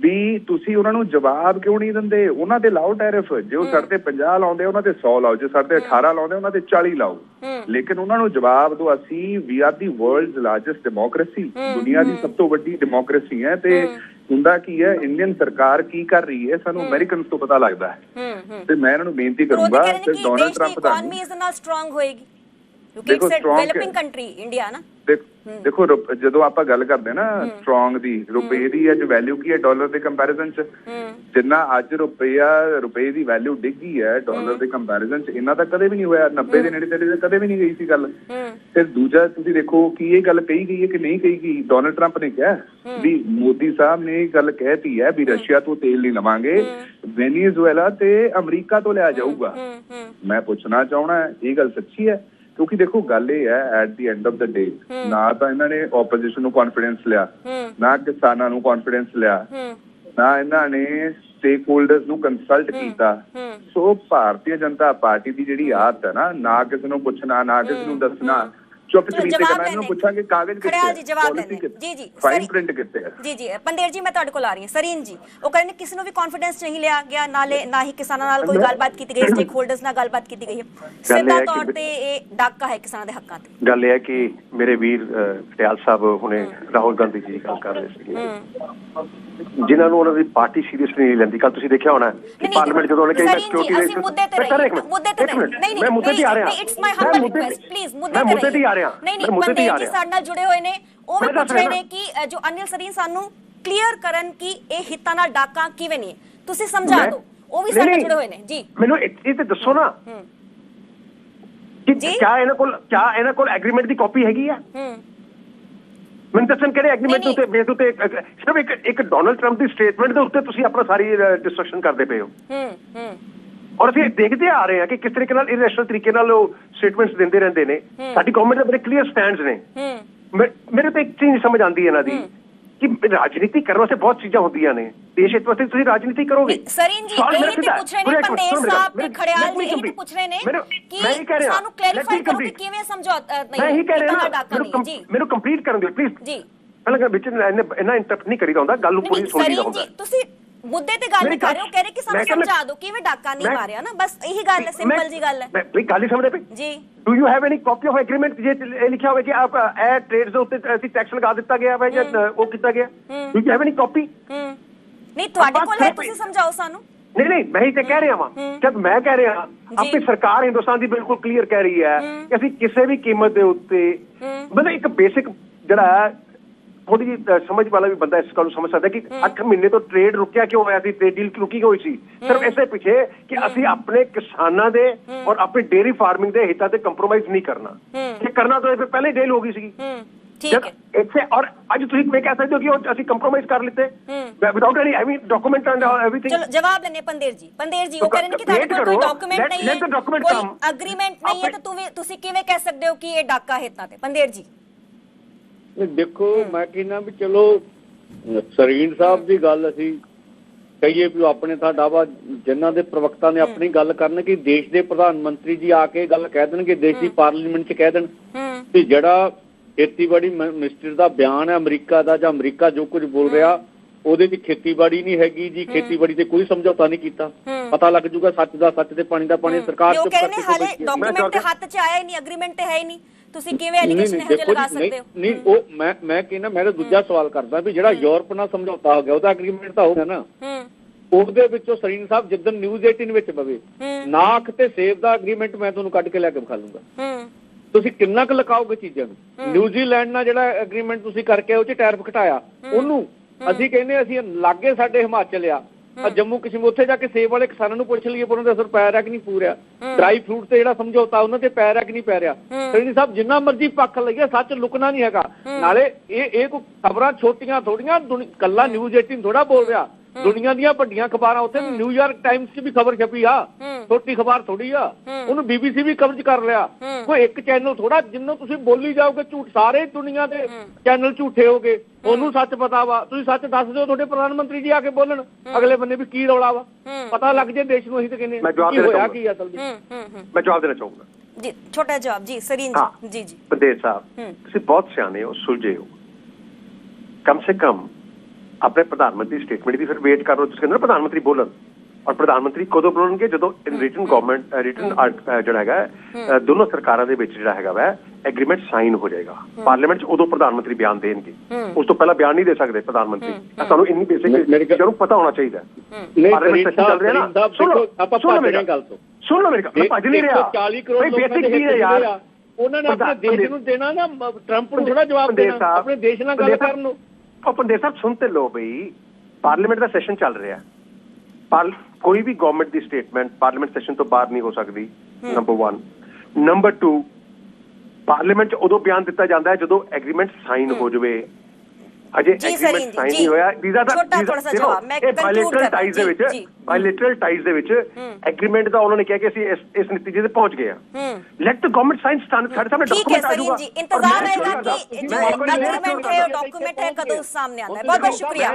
ਵੀ ਤੁਸੀਂ ਉਹਨਾਂ ਨੂੰ ਜਵਾਬ ਕਿਉਂ ਨਹੀਂ ਦਿੰਦੇ? ਉਹਨਾਂ ਤੇ ਲਾਓ ਟੈਰਿਫ। ਜੇ ਉਹ ਸਾਡੇ ਤੇ 50 ਲਾਉਂਦੇ ਉਹਨਾਂ ਤੇ 100 ਲਾਓ, ਜੇ ਸਾਡੇ ਤੇ 18 ਲਾਉਂਦੇ ਉਹਨਾਂ ਤੇ 40 ਲਾਓ, ਲੇਕਿਨ ਉਹਨਾਂ ਨੂੰ ਜਵਾਬ ਦਿਓ ਅਸੀਂ ਵੀ ਆਰ ਦੀ ਵਰਲਡਸ ਲਾਰਜੈਸਟ ਡੈਮੋਕ੍ਰੇਸੀ, ਦੁਨੀਆ ਦੀ ਸਭ ਤੋਂ ਵੱਡੀ ਡੈਮੋਕ੍ਰੇਸੀ ਹੈ। ਤੇ ਹੁੰਦਾ ਕੀ ਹੈ, ਇੰਡੀਅਨ ਸਰਕਾਰ ਕੀ ਕਰ ਰਹੀ ਹੈ ਸਾਨੂੰ ਅਮਰੀਕਨਸ ਤੋਂ ਪਤਾ ਲੱਗਦਾ ਹੈ। ਤੇ ਮੈਂ ਇਹਨਾਂ ਨੂੰ ਬੇਨਤੀ ਕਰੂੰਗਾ ਕਿ ਡੋਨਲਡ ਟਰੰਪ ਦਾ ਇਕਨੋਮੀ ਇਸ ਨਾਲ ਸਟਰੋਂਗ ਹੋਏਗੀ ਕਿਉਂਕਿ it's a developing country India ਨਾ। ਦੇਖੋ ਜਦੋਂ ਆਪਾਂ ਗੱਲ ਕਰਦੇ ਨਾ ਸਟਰੋਂਗ ਦੀ, ਰੁਪਏ ਦੀ ਅੱਜ ਵੈਲਿਊ ਕੀ ਹੈ ਡਾਲਰ ਦੇ ਕੰਪੈਰੀਜ਼ਨ ਚ? ਜਿੰਨਾ ਅੱਜ ਰੁਪਏ ਦੀ ਵੈਲਿਊ ਡਿੱਗੀ ਹੈ ਡਾਲਰ ਦੇ ਕੰਪੈਰੀਜ਼ਨ ਚ, ਇਹਨਾਂ ਤਾਂ ਕਦੇ ਵੀ ਨਹੀਂ ਹੋਇਆ। 90 ਦੇ ਨੇੜੇ ਤੇੜੇ ਕਦੇ ਵੀ ਨਹੀਂ ਗਈ ਸੀ ਗੱਲ। ਫਿਰ ਦੂਜਾ ਤੁਸੀਂ ਦੇਖੋ ਕਿ ਇਹ ਗੱਲ ਕਹੀ ਗਈ ਹੈ ਕਿ ਨਹੀਂ ਕਹੀ ਗਈ। ਡੋਨਲਡ ਟਰੰਪ ਨੇ ਕਿਹਾ ਵੀ ਮੋਦੀ ਸਾਹਿਬ ਨੇ ਇਹ ਗੱਲ ਕਹਿਤੀ ਹੈ ਵੀ ਰਸ਼ੀਆ ਤੋਂ ਤੇਲ ਨਹੀਂ ਲਵਾਂਗੇ, ਵੈਨੀਜ਼ੁਏਲਾ ਤੇ ਅਮਰੀਕਾ ਤੋਂ ਲਿਆ ਜਾਊਗਾ। ਮੈਂ ਪੁੱਛਣਾ ਚਾਹਣਾ ਇਹ ਗੱਲ ਸੱਚੀ ਹੈ? ਕਿਉਂਕਿ ਦੇਖੋ ਗੱਲ ਇਹ ਹੈ, ਐਟ ਦੀ ਐਂਡ ਆਫ ਦਾ ਡੇ ਨਾ ਤਾਂ ਇਹਨਾਂ ਨੇ ਆਪੋਜੀਸ਼ਨ ਨੂੰ ਕੌਨਫੀਡੈਂਸ ਲਿਆ, ਨਾ ਕਿਸਾਨਾਂ ਨੂੰ ਕੌਨਫੀਡੈਂਸ ਲਿਆ, ਨਾ ਇਹਨਾਂ ਨੇ ਸਟੇਕ ਹੋਲਡਰਸ ਨੂੰ ਕੰਸਲਟ ਕੀਤਾ। ਸੋ ਭਾਰਤੀ ਜਨਤਾ ਪਾਰਟੀ ਦੀ ਜਿਹੜੀ ਆਦਤ ਹੈ ਨਾ ਕਿਸੇ ਨੂੰ ਪੁੱਛਣਾ, ਨਾ ਕਿਸੇ ਨੂੰ ਦੱਸਣਾ, ਚੁੱਪ ਚਪੀਤੇ ਕਰਨਾ। ਇਹਨੂੰ ਪੁੱਛਾਂਗੇ ਕਾਗਜ਼ ਕਿੱਥੇ ਹੈ, ਜੀ ਜਵਾਬ ਦੇਣੇ ਜੀ ਫਾਈਨ ਪ੍ਰਿੰਟ ਕਿੱਥੇ ਹੈ? ਜੀ ਪੰਦੇਰ ਜੀ ਮੈਂ ਤੁਹਾਡੇ ਕੋਲ ਆ ਰਹੀ ਹਾਂ। ਸਰੀਨ ਜੀ ਉਹ ਕਹਿੰਦੇ ਕਿਸੇ ਨੂੰ ਵੀ ਕੌਨਫੀਡੈਂਸ ਨਹੀਂ ਲਿਆ ਗਿਆ, ਨਾਲੇ ਨਾ ਹੀ ਕਿਸਾਨਾਂ ਨਾਲ ਕੋਈ ਗੱਲਬਾਤ ਕੀਤੀ ਗਈ, ਸਟੇਕ ਹੋਲਡਰਸ ਨਾਲ ਗੱਲਬਾਤ ਕੀਤੀ ਗਈ ਹੈ। ਸਿੱਧਾ ਤੌਰ ਤੇ ਇਹ ਡਾਕਾ ਹੈ ਕਿਸਾਨਾਂ ਦੇ ਹੱਕਾਂ ਤੇ। ਗੱਲ ਇਹ ਹੈ ਕਿ ਮੇਰੇ ਵੀਰ ਪਟਿਆਲ ਸਾਹਿਬ ਹੁਣੇ ਰਾਹੁਲ ਗਾਂਧੀ ਜੀ ਗੱਲ ਕਰ ਰਹੇ ਸੀਗੇ, ਜਿਨ੍ਹਾਂ ਨੂੰ ਉਹਨਾਂ ਦੀ ਪਾਰਟੀ ਸੀਰੀਅਸਲੀ ਨਹੀਂ ਲੈਂਦੀ। ਕੱਲ ਤੁਸੀਂ ਦੇਖਿਆ ਹੋਣਾ ਕਿ ਪਾਰਲੀਮੈਂਟ ਜਦੋਂ ਉਹਨੇ ਕਿਹਾ ਸਿਕਿਉਰਿਟੀ ਦੇ ਮੁੱਦੇ ਤੇ ਨਹੀਂ ਮੈਂ ਮੁੱਦੇ ਤੇ ਆ ਰਿਹਾ, it's my humble request please ਮੁੱਦੇ ਤੇ ਆ ਰਿਹਾ। ਨਹੀਂ ਬੰਦੇ ਜੀ ਸਾਡੇ ਨਾਲ ਜੁੜੇ ਹੋਏ ਨੇ, ਉਹ ਵੀ ਪੁੱਛ ਰਹੇ ਨੇ ਕਿ ਜੋ ਅਨਿਲ ਸਰੀਨ ਸਾਨੂੰ ਕਲੀਅਰ ਕਰਨ ਕਿ ਇਹ ਹਿੱਤਾਂ ਨਾਲ ਡਾਕਾ ਕਿਵੇਂ ਨਹੀਂ, ਤੁਸੀਂ ਸਮਝਾ ਦਿਓ। ਉਹ ਵੀ ਸਾਡੇ ਨਾਲ ਜੁੜੇ ਹੋਏ ਨੇ ਜੀ। ਮੈਨੂੰ ਇਹ ਤੇ ਦੱਸੋ ਨਾ ਕਿ ਕਿਆ ਇਹਨਾਂ ਕੋਲ ਐਗਰੀਮੈਂਟ ਦੀ ਕਾਪੀ ਹੈਗੀ ਆ? ਮੈਨੂੰ ਦੱਸਣ ਕਿਹੜੇ ਐਗਰੀਮੈਂਟ ਉੱਤੇ ਬੇਸ ਉੱਤੇ ਸਿਰਫ ਇੱਕ ਡੋਨਲਡ ਟਰੰਪ ਦੀ ਸਟੇਟਮੈਂਟ ਦੇ ਉੱਤੇ ਤੁਸੀਂ ਆਪਣਾ ਸਾਰੀ ਡਿਸਕਸ਼ਨ ਕਰਦੇ ਪਏ ਹੋ। ਔਰ ਅਸੀਂ ਦੇਖਦੇ ਆ ਰਹੇ ਹਾਂ ਕਿ ਕਿਸ ਤਰੀਕੇ ਨਾਲ ਇਰੈਸ਼ਨਲ ਤਰੀਕੇ ਨਾਲ ਉਹ ਸਟੇਟਮੈਂਟਸ ਦਿੰਦੇ ਰਹਿੰਦੇ ਨੇ। ਸਾਡੀ ਗਵਰਨਮੈਂਟ ਦੇ ਬੜੇ ਕਲੀਅਰ ਸਟੈਂਡਸ ਨੇ। ਮੇਰੇ ਤਾਂ ਇੱਕ ਚੀਜ਼ ਨਹੀਂ ਸਮਝ ਆਉਂਦੀ ਇਹਨਾਂ ਦੀ ਕਿ ਰਾਜਨੀਤੀ ਕਰਨ ਵਾਸਤੇ ਬਹੁਤ ਚੀਜ਼ਾਂ ਹੁੰਦੀਆਂ ਨੇ। ਦੇਸ਼ ਹਿੱਤ ਵਾਸਤੇ ਤੁਸੀਂ ਰਾਜਨੀਤੀ ਕਰੋਗੇ। ਸਰੀਨ ਜੀ ਇਹ ਤੇ ਪੁੱਛ ਰਹੇ ਨੇ, ਪੰਦੇਰ ਸਾਹਿਬ ਤੇ ਖੜਿਆਲ ਜੀ ਇਹ ਤੇ ਪੁੱਛ ਰਹੇ ਨੇ ਕਿ ਸਾਨੂੰ ਕਲੈਰੀਫਾਈ ਕਰੋ ਕਿ ਕਿਵੇਂ ਸਮਝੌਤਾ ਨਹੀਂ। ਮੈਂ ਹੀ ਕਹਿ ਰਿਹਾ ਜੀ, ਮੈਨੂੰ ਕੰਪਲੀਟ ਕਰਨ ਦਿਓ ਪਲੀਜ਼ ਜੀ। ਪਹਿਲਾਂ ਵਿੱਚ ਇਹਨਾਂ ਇੰਟਰਪਟ ਨਹੀਂ ਕਰੀਦਾ ਹੁੰਦਾ, ਗੱਲ ਨੂੰ ਪੂਰੀ ਸੁਣੀ ਦਾ ਹੁੰਦਾ। ਤੁਸੀਂ ਮੁੱਦੇ ਤੇ ਗੱਲ ਕਰ ਰਹੇ ਹੋ, ਕਹਿ ਰਹੇ ਕਿ ਸਾਨੂੰ ਸਮਝਾ ਦਿਓ ਕਿਵੇਂ ਡਾਕਾ ਨਹੀਂ ਮਾਰਿਆ ਨਾ, ਬਸ ਇਹੀ ਗੱਲ ਹੈ, ਸਿੰਪਲ ਜੀ ਗੱਲ ਹੈ। ਮੈਂ ਗੱਲ ਹੀ ਸਮਝਦੇ ਪਏ ਜੀ। Do you have any copy of agreement? ਜੇ ਇਹ ਲਿਖਿਆ ਹੋਵੇ ਕਿ ਆਪ ਇਹ ਟ੍ਰੇਡਸ ਦੇ ਉੱਤੇ ਅਸੀਂ ਟੈਕਸ ਲਗਾ ਦਿੱਤਾ ਗਿਆ ਹੈ ਜਾਂ ਉਹ ਕੀਤਾ ਗਿਆ, do you have any copy? ਨਹੀਂ ਤੁਹਾਡੇ ਕੋਲ ਹੈ, ਤੁਸੀਂ ਸਮਝਾਓ ਸਾਨੂੰ। ਨਹੀਂ ਮੈਂ ਹੀ ਤੇ ਕਹਿ ਰਿਹਾ ਵਾਂ। ਜਦ ਮੈਂ ਕਹਿ ਰਿਹਾ ਆਪਣੀ ਸਰਕਾਰ ਹਿੰਦੁਸਤਾਨ ਦੀ ਬਿਲਕੁਲ ਕਲੀਅਰ ਕਹਿ ਰਹੀ ਹੈ ਕਿ ਅਸੀਂ ਕਿਸੇ ਵੀ ਕੀਮਤ ਦੇ ਉੱਤੇ, ਮਤਲਬ ਇੱਕ ਬੇਸਿਕ ਜਿਹੜਾ ਥੋੜੀ ਜਿਹੀ ਸਮਝ ਵਾਲਾ ਵੀ ਬੰਦਾ ਇਸ ਗੱਲ ਨੂੰ ਸਮਝ ਸਕਦਾ ਕਿ 8 ਮਹੀਨੇ ਤੋਂ ਟ੍ਰੇਡ ਰੁਕਿਆ ਕਿਉਂ ਹੋਇਆ ਸੀ, ਟ੍ਰੇਡ ਡੀਲ ਰੁਕੀ ਹੋਈ ਸੀ ਸਿਰਫ ਇਸੇ ਪਿੱਛੇ ਕਿ ਅਸੀਂ ਆਪਣੇ ਕਿਸਾਨਾਂ ਦੇ ਔਰ ਆਪਣੀ ਡੇਅਰੀ ਫਾਰਮਿੰਗ ਦੇ ਹਿੱਤਾਂ ਤੇ ਕੰਪਰੋਮਾਈਜ਼ ਨਹੀਂ ਕਰਨਾ। ਇਹ ਕਰਨਾ ਤਾਂ ਪਹਿਲੇ ਡੀਲ ਹੋ ਗਈ ਸੀਗੀ। ਇੱਥੇ ਔਰ ਅੱਜ ਤੁਸੀਂ ਕਿਵੇਂ ਕਹਿ ਸਕਦੇ ਹੋ ਕਿ ਅਸੀਂ ਕੰਪਰੋਮਾਈਜ਼ ਕਰ ਲਿੱਤੇ without any document and everything? ਚਲੋ ਜਵਾਬ ਲੈਣੇ ਪੰਦੇਰ ਜੀ ਉਹ ਕਹਿੰਦੇ ਕਿ ਤੁਹਾਡੇ ਕੋਲ ਕੋਈ ਡਾਕੂਮੈਂਟ ਨਹੀਂ ਹੈ, ਕੋਈ ਐਗਰੀਮੈਂਟ ਨਹੀਂ ਹੈ, ਤਾਂ ਤੁਸੀਂ ਕਿਵੇਂ ਕਹਿ ਸਕਦੇ ਹੋ ਕਿ ਇਹ ਡਾਕਾ ਹਿੱਤਾਂ ਤੇ? ਪੰਦੇਰ ਜੀ ਦੇਖੋ ਮੈਂ ਕਹਿੰਦਾ ਵੀ ਚਲੋ ਸਰੀਨ ਸਾਹਿਬ ਦੀ ਗੱਲ ਅਸੀਂ ਕਹੀਏ ਵੀ ਆਪਣੇ ਤਾਂ ਦਾਵਾ ਜਿਨ੍ਹਾਂ ਦੇ ਪ੍ਰਵਕਤਾ ਨੇ ਆਪਣੀ ਗੱਲ ਕਰਨ ਕਿ ਦੇਸ਼ ਦੇ ਪ੍ਰਧਾਨ ਮੰਤਰੀ ਜੀ ਆ ਕੇ ਗੱਲ ਕਹਿ ਦੇਣਗੇ, ਦੇਸ਼ ਦੀ ਪਾਰਲੀਮੈਂਟ 'ਚ ਕਹਿ ਦੇਣ ਕਿ ਜਿਹੜਾ ਖੇਤੀਬਾੜੀ ਮਿਨਿਸਟਰ ਦਾ ਬਿਆਨ ਹੈ ਅਮਰੀਕਾ ਦਾ, ਜਾਂ ਅਮਰੀਕਾ ਜੋ ਕੁਝ ਬੋਲ ਰਿਹਾ ਉਹਦੇ 'ਚ ਖੇਤੀਬਾੜੀ ਨਹੀਂ ਹੈਗੀ ਜੀ, ਖੇਤੀਬਾੜੀ ਤੇ ਕੋਈ ਸਮਝੌਤਾ ਨਹੀਂ ਕੀਤਾ, ਪਤਾ ਲੱਗ ਜੂਗਾ ਸੱਚ ਦਾ ਸੱਚ ਤੇ ਪਾਣੀ ਦਾ ਪਾਣੀ। ਸਰਕਾਰ ਉਹ ਕਹਿੰਦੇ ਹਾਲੇ ਡਾਕੂਮੈਂਟ ਤੇ ਹੱਥ 'ਚ ਆਇਆ ਹੀ ਨਹੀਂ, ਐਗਰੀਮੈਂਟ ਤੇ ਹੈ ਹੀ ਨਹੀਂ, ਤੁਸੀਂ ਕਿਵੇਂ ਐਲੀਗੇਸ਼ਨ ਇਹੋ ਜਿਹਾ ਲਗਾ ਸਕਦੇ ਹੋ? ਨਹੀਂ ਉਹ ਮੈਂ ਕਹਿੰਦਾ, ਮੈਂ ਤਾਂ ਦੂਜਾ ਸਵਾਲ ਕਰਦਾ ਵੀ ਜਿਹੜਾ ਯੂਰਪ ਨਾਲ ਸਮਝੌਤਾ ਹੋ ਗਿਆ ਉਹਦਾ ਐਗਰੀਮੈਂਟ ਤਾਂ ਹੋ ਗਿਆ ਨਾ, ਉਹਦੇ ਵਿੱਚੋਂ ਸਰੀਨ ਸਾਹਿਬ ਜਿੱਦਣ ਨਿਊਜ਼ 18 ਵਿੱਚ ਪਵੇ ਨਾਖ ਤੇ ਸੇਬ ਦਾ ਐਗਰੀਮੈਂਟ ਮੈਂ ਤੁਹਾਨੂੰ ਕੱਢ ਕੇ ਲੈ ਕੇ ਵਿਖਾ ਲੂੰਗਾ। ਤੁਸੀਂ ਕਿੰਨਾ ਕੁ ਲਕਾਓਗੇ ਚੀਜ਼ਾਂ ਨੂੰ? ਨਿਊਜ਼ੀਲੈਂਡ ਨਾਲ ਜਿਹੜਾ ਐਗਰੀਮੈਂਟ ਤੁਸੀਂ ਕਰਕੇ ਉਹ 'ਚ ਟੈਰਿਫ ਘਟਾਇਆ, ਉਹਨੂੰ ਅਸੀਂ ਕਹਿੰਦੇ ਅਸੀਂ ਲਾਗੇ ਸਾਡੇ ਹਿਮਾਚਲ ਆ ਜੰਮੂ ਕਸ਼ਮੀਰ, ਉੱਥੇ ਜਾ ਕੇ ਸੇਬ ਵਾਲੇ ਕਿਸਾਨਾਂ ਨੂੰ ਪੁੱਛ ਲਈਏ ਪਰ ਉਹਨਾਂ ਦੇ ਅਸਰ ਪੈ ਰਿਹਾ ਕਿ ਨਹੀਂ ਪੂਰਿਆ। ਡਰਾਈ ਫਰੂਟ ਤੇ ਜਿਹੜਾ ਸਮਝੌਤਾ ਉਹਨਾਂ ਤੇ ਪੈ ਰਿਹਾ ਕਿ ਨਹੀਂ ਪੈ ਰਿਹਾ? ਸਰੀਨ ਸਾਹਿਬ ਜਿੰਨਾ ਮਰਜ਼ੀ ਪੱਖ ਲਈਏ ਸੱਚ ਲੁਕਣਾ ਨਹੀਂ ਹੈਗਾ। ਨਾਲੇ ਇਹ ਕੋਈ ਖਬਰਾਂ ਛੋਟੀਆਂ ਥੋੜੀਆਂ, ਕੱਲਾ ਨਿਊਜ਼ 18 ਥੋੜਾ ਬੋਲ ਰਿਹਾ, ਦੁਨੀਆ ਦੀਆਂ ਵੱਡੀਆਂ ਅਖਬਾਰਾਂ ਉੱਥੇ ਨਿਊਯਾਰਕ ਟਾਈਮਸ 'ਚ ਵੀ ਖਬਰ ਛਪੀ ਆ, ਛੋਟੀ ਅਖਬਾਰ ਥੋੜੀ ਆ, ਉਹਨੂੰ BBC ਵੀ ਕਵਰੇਜ ਕਰ ਲਿਆ। ਕੋਈ ਇੱਕ ਚੈਨਲ ਥੋੜਾ ਜਿੰਨੂੰ ਤੁਸੀਂ ਬੋਲੀ ਜਾਓਗੇ ਝੂਠ, ਸਾਰੇ ਦੁਨੀਆ ਦੇ ਚੈਨਲ ਝੂਠੇ ਹੋਗੇ, ਉਹਨੂੰ ਸੱਚ ਪਤਾ ਵਾ। ਤੁਸੀਂ ਸੱਚ ਦੱਸ ਦਿਓ, ਤੁਹਾਡੇ ਪ੍ਰਧਾਨ ਮੰਤਰੀ ਜੀ ਆ ਕੇ ਬੋਲਣ ਅਗਲੇ ਬੰਨੇ ਵੀ ਕੀ ਰੌਲਾ ਵਾ, ਪਤਾ ਲੱਗ ਜੇ ਦੇਸ਼ ਨੂੰ। ਅਸੀਂ ਤਾਂ ਕਹਿੰਦੇ ਕੀ ਹੋਇਆ ਕੀ ਅਸਲ ਵਿੱਚ। ਮੈਂ ਜਵਾਬ ਦੇਣਾ ਚਾਹੂੰਗਾ जी, छोटा जवाब जी। सरीन हाँ, जी जी पंदेर साहब तुसीं बहुत सियाने हो, सुलझे हो, कम से कम अपने प्रधानमंत्री स्टेटमेंट की फिर वेट करो। जिसके अंदर प्रधानमंत्री बोलन और प्रधानमंत्री कदों बोलणगे जदों रिटन गवर्नमेंट रिटन जिहड़ा हैगा दोनों सरकारां दे विच जिहड़ा हैगा वा एग्रीमेंट साइन हो जाएगा। पार्लियामेंट च उदों प्रधानमंत्री बयान देणगे, उस तो पहला बयान नहीं दे सकते प्रधानमंत्री। तुहानूं इन्नी बेसिक जरूर पता होना चाहिए। पार्लियामेंट सेशन चल रहा है ना, सुन लो गल तो सुन लो मेरी गल। भज नहीं रहा 40 करोड़ बेसिक चीज है यार, ਉਹਨਾਂ ਨੇ ਆਪਣੇ ਦੇਸ਼ ਨੂੰ ਦੇਣਾ ਨਾ, ਟਰੰਪ ਨੂੰ ਥੋੜਾ ਜਵਾਬ ਦੇਣਾ, ਆਪਣੇ ਦੇਸ਼ ਨਾਲ ਗੱਲ ਕਰਨ ਨੂੰ। पंदेर साहब सुनते लो बई, पार्लियामेंट का सैशन चल रहा है, कोई भी गवर्नमेंट की स्टेटमेंट पार्लियामेंट सैशन तो बाहर नहीं हो सकती, नंबर 1। नंबर 2, पार्लियामेंट उदों बयान दिता जाता है जदों एग्रीमेंट साइन हो जाए। अजे एग्रीमेंट साइन नहीं होया, बायलैटरल टाइज दे विच, बायलैटरल टाइज दे विच एग्रीमेंट दा उन्होंने कहा कि ਅਸੀਂ ਇਸ ਨਤੀਜੇ ਤੇ ਪਹੁੰਚ ਗਏ ਹਾਂ। ਲੈਟ ਦ ਗਵਰਨਮੈਂਟ ਸਾਈਨ ਸਾਡੇ ਸਾਹਮਣੇ ਡਾਕੂਮੈਂਟ ਆ ਜਾਊਗਾ। जी, इंतजार रहेगा कि जो एग्रीमेंट है डॉक्यूमेंट है कदों सामने आता है। बहुत बहुत शुक्रिया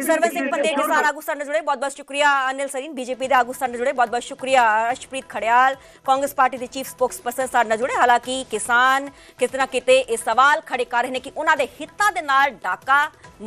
सरवन सिंह पंदेर, किसान आगू साडे जुड़े, बहुत बहुत शुक्रिया अनिल सरीन बीजेपी के आगू साडे जुड़े, बहुत बहुत शुक्रिया अर्शप्रीत खड़ियाल कांग्रेस पार्टी के चीफ स्पोक्स पर्सन साडे जुड़े। हालांकि किसान कितना किते ये सवाल खड़े कर रहे हैं कि उन्होंने हितां दे नाल डाका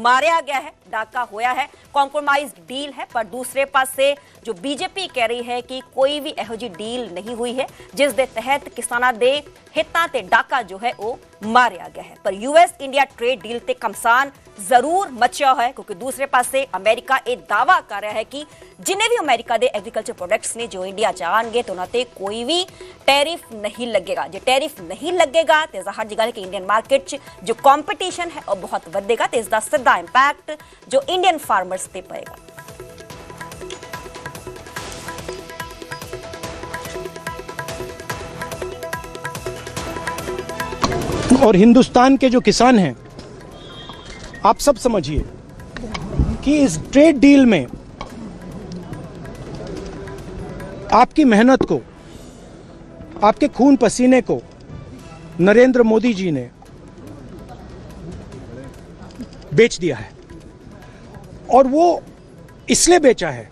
मारिया गया है, डाका होया है, कॉम्प्रोमाइज डील है। पर दूसरे पासे जो बीजेपी कह रही है कि कोई भी ਇਹੋ ਜਿਹੀ डील नहीं हुई है जिस दे तहत किसानां दे हितां ते डाका जो है वो मारिया गया है। पर यूएस इंडिया ट्रेड डील ते कमसान जरूर मचा है, क्योंकि दूसरे पासे अमेरिका ये दावा कर रहा है कि जिन्हें भी अमेरिका के एग्रीकल्चर प्रोडक्ट्स ने जो इंडिया जाएंगे तो उन्होंने कोई भी टैरिफ नहीं लगेगा। जो टैरिफ नहीं लगेगा तो ज़ाहिर जी गल है कि इंडियन मार्केट जो कॉम्पीटिशन है वह बहुत बढ़ेगा, तो इसका सीधा इंपैक्ट जो इंडियन फार्मर्स पे पड़ेगा। और हिंदुस्तान के जो किसान हैं, आप सब समझिए कि इस ट्रेड डील में आपकी मेहनत को, आपके खून पसीने को नरेंद्र मोदी जी ने बेच दिया है। और वो इसलिए बेचा है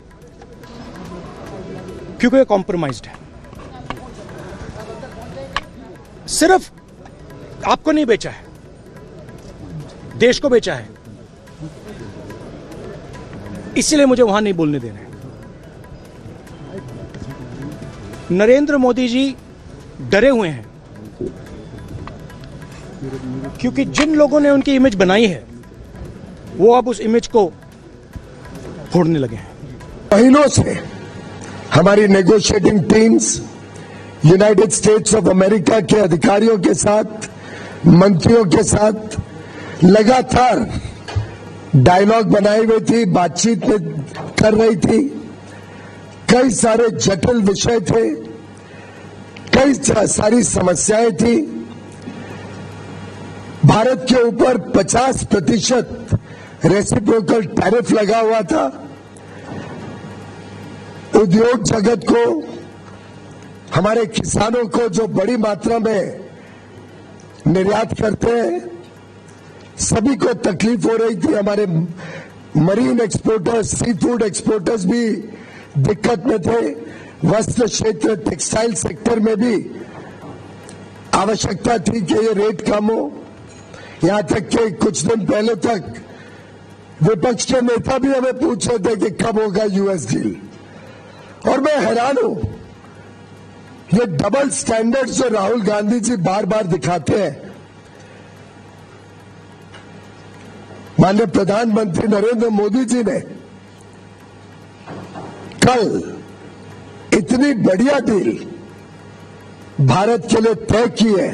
क्योंकि ये कॉम्प्रोमाइज्ड है। सिर्फ आपको नहीं बेचा है, देश को बेचा है। इसीलिए मुझे वहां नहीं बोलने देना है। नरेंद्र मोदी जी डरे हुए हैं क्योंकि जिन लोगों ने उनकी इमेज बनाई है वो अब उस इमेज को फोड़ने लगे हैं। महीनों से हमारी negotiating teams United states of America के अधिकारियों के साथ, मंत्रियों के साथ लगातार डायलॉग बनाई हुई थी, बातचीत कर रही थी। कई सारे जटिल विषय थे, कई सारी समस्याएं थी। भारत के ऊपर 50% रेसिप्रोकल टैरिफ लगा हुआ था। उद्योग जगत को, हमारे किसानों को जो बड़ी मात्रा में निर्यात करते हैं, सभी को तकलीफ हो रही थी। हमारे marine exporters, sea food exporters भी दिक्कत में थे। वस्त्र क्षेत्र, टेक्सटाइल सेक्टर में भी आवश्यकता थी कि ये रेट कम हो। यहां तक कि कुछ दिन पहले तक विपक्ष के नेता भी हमें पूछ रहे थे कि कब होगा यूएस डील। और मैं हैरान हूं, ये डबल स्टैंडर्ड्स जो राहुल गांधी जी बार बार दिखाते हैं। माननीय प्रधानमंत्री नरेंद्र मोदी जी ने कल इतनी बढ़िया डील भारत के लिए तय की है